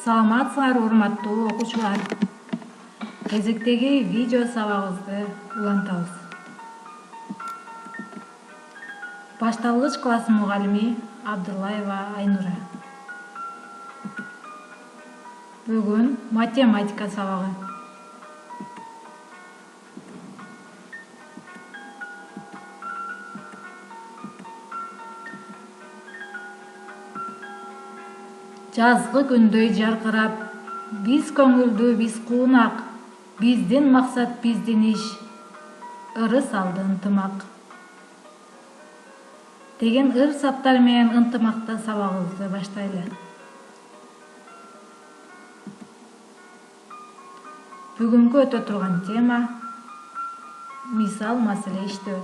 Саламатсыңар урматтуу окуучулар. Кезектеги видео сабагыбызды улантабыз. Башталгыч класс мугалими Абдуллаева Айнура. Бүгүн математика сабагы. Жазгы күндөй жаркырап, биз көңүлдүү, биз куунак, биздин максат, биздин иш, ырыс алды ынтымак. Деген ырыс аттар менен ынтымакта сабагыбызды баштайлы. Бүгүнкү өтө турган тема мисал маселе иштөө.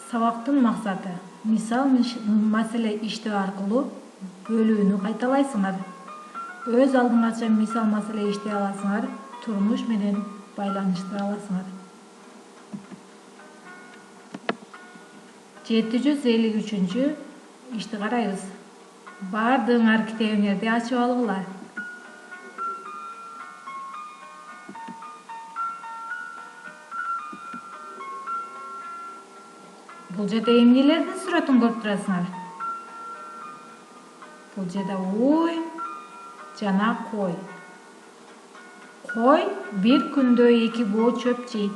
Сабактын максаты мисал маселе иштөө аркылуу бөлүүнү кайталайсыңар. Өз алдыңарча мисал маселе иштей аласыңар, турмуш менен байланыштыра аласыңар. 753-чү ишти карайбыз. Баардыгыңар китебиңерди ачып алгыла. Бул жерде эмнелердин сүрөтүн көрүп турасыңар? Бул жерде уй жана кой. Кой бир күндө 2 боо чөп жейт.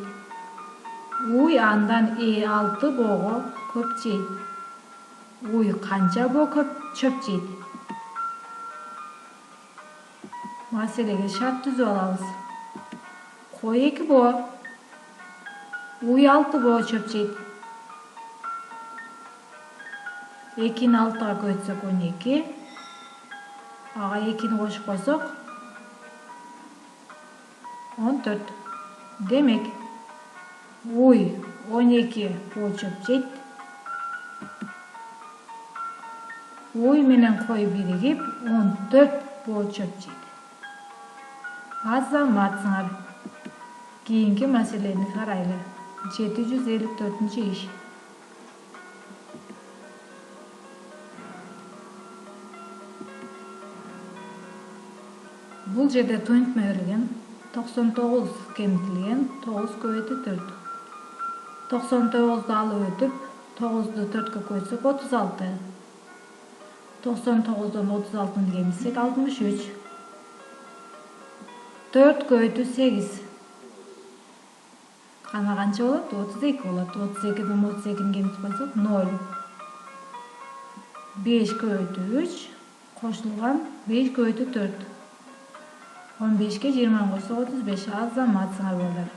Уй андан 6 боого көп жейт. Уй канча боо көп чөп жейт? Маселеге шарт түзүп алабыз. Кой 2 боо, уй 6 боо чөп жейт. 2-ни 6-га көбөйтсөк 12, ага 2-ни кошуп койсок 14. Демек, уй 12 боо чөп жейт. Уй менен кой биригип 14 боо чөп жейт. Азаматсыңар. Кийинки маселени карайлы. 754-чү иш. Бул жерде түнтмө берилген. 99 кемитилген 9 көбөйтүү 4. 99-ду алып өтүп, 9-ду 4-кө көбөйтсөк 36. 99-дон 36-ны кемитсек 63. 4 көбөйтүү 8. Кана канча болот? 32 болот. 32-ден 32-ни кемитип койсок 0. 5 көбөйтүү 3 кошулган 5 көбөйтүү 4. 15-ке 20 койсок 35. Азаматсыңар балдар.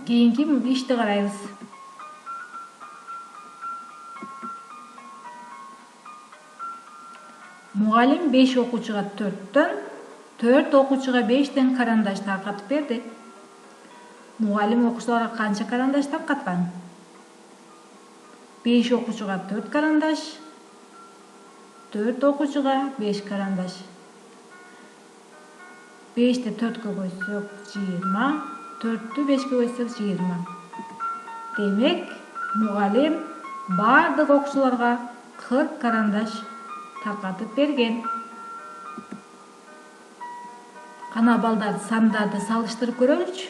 Кийинки ишти карайбыз. Мугалим 5 окуучуга 4төн, 4 окуучуга 5тен карандаш таркатып берди. Мугалим окуучуларга канча карандаш таркаткан? 5 окуучуга 4 карандаш, 4 окуучуга 5 карандаш. 5-ти 4-кө көбөйтсөк 20, 4-тү 5-кө көбөйтсөк 20. Демек, мугалим бардык окуучуларга 40 карандаш таркатып берген. Кана балдар сандарды салыштырып көрөлүчү.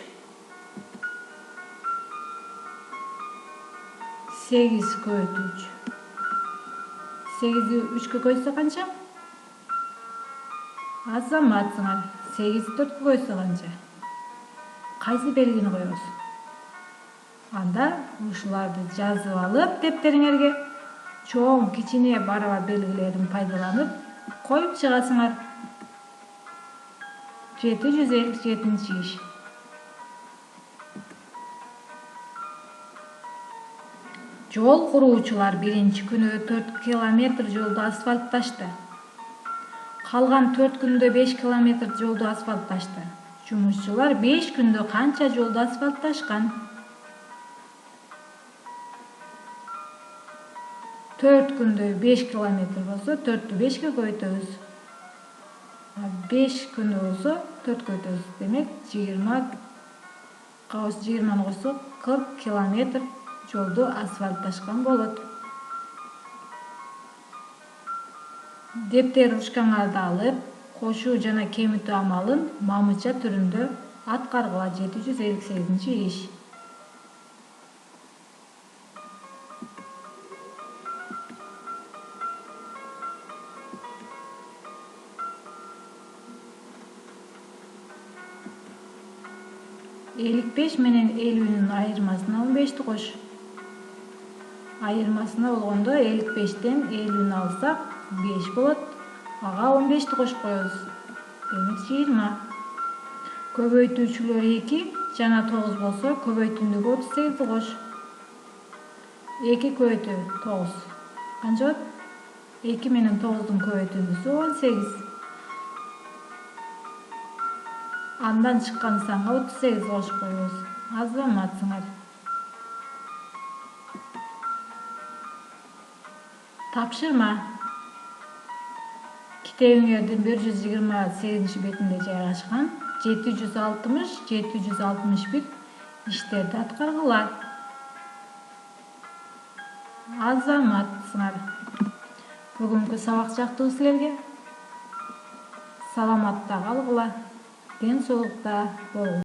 8 көбөйтүү 3. 8-ди 3-кө көбөйтсөк канча? Азаматсыңар. 8-ди 4-кө көбөйтсөк канча? Кайсы белгини коебуз? Анда ушуларды жазып алып, дептериңерге чоң, кичине, барабар белгилерин пайдаланып коюп чыгасыңар. 757-чи иш. Жол куруучулар биринчи күнү 4 километр жолду асфальтташты. Калган 4 күндө 5 километр жолду асфальтташты. Жумушчулар 5 күндө канча жолду асфальтташкан? 4 күндө 5 километр болсо, 4-тү 5-ке көбөйтөбүз. 5 күнү болсо 4 көбөйтөбүз. Демек 20 20'ны койсок 40 километр жолду асфальтташкан болот. Дептер ручкаңарды алып, кошуу жана кемитүү амалын мамыча түрүндө аткаргыла. 758 иш. Элүү беш менен 50'нын айырмасына 15'ti кош. Айырмасына болгондо 55'тен 50'ni алсак 5 болот. Ага 15'ti кош коебуз. Демек 20. Көбөйтүүчүлөр 2 жана 9 болсо көбөйтүүндөгү 38'di кош. 2 көбөйтүү 9. Канча болот? 2 менен 9'дун көбөйтүүндүсү 18. Андан чыккан санга 38 кошуп коебуз. Азбаматсыңар. Тапшырма. Китебиңердин 128-бетинде жайгашкан 760-761 иштерди аткаргыла. Азбаматсыңар. Бүгүнкү сабак жактыбы силерге. Саламатта калгыла. Ден соолукта болгула.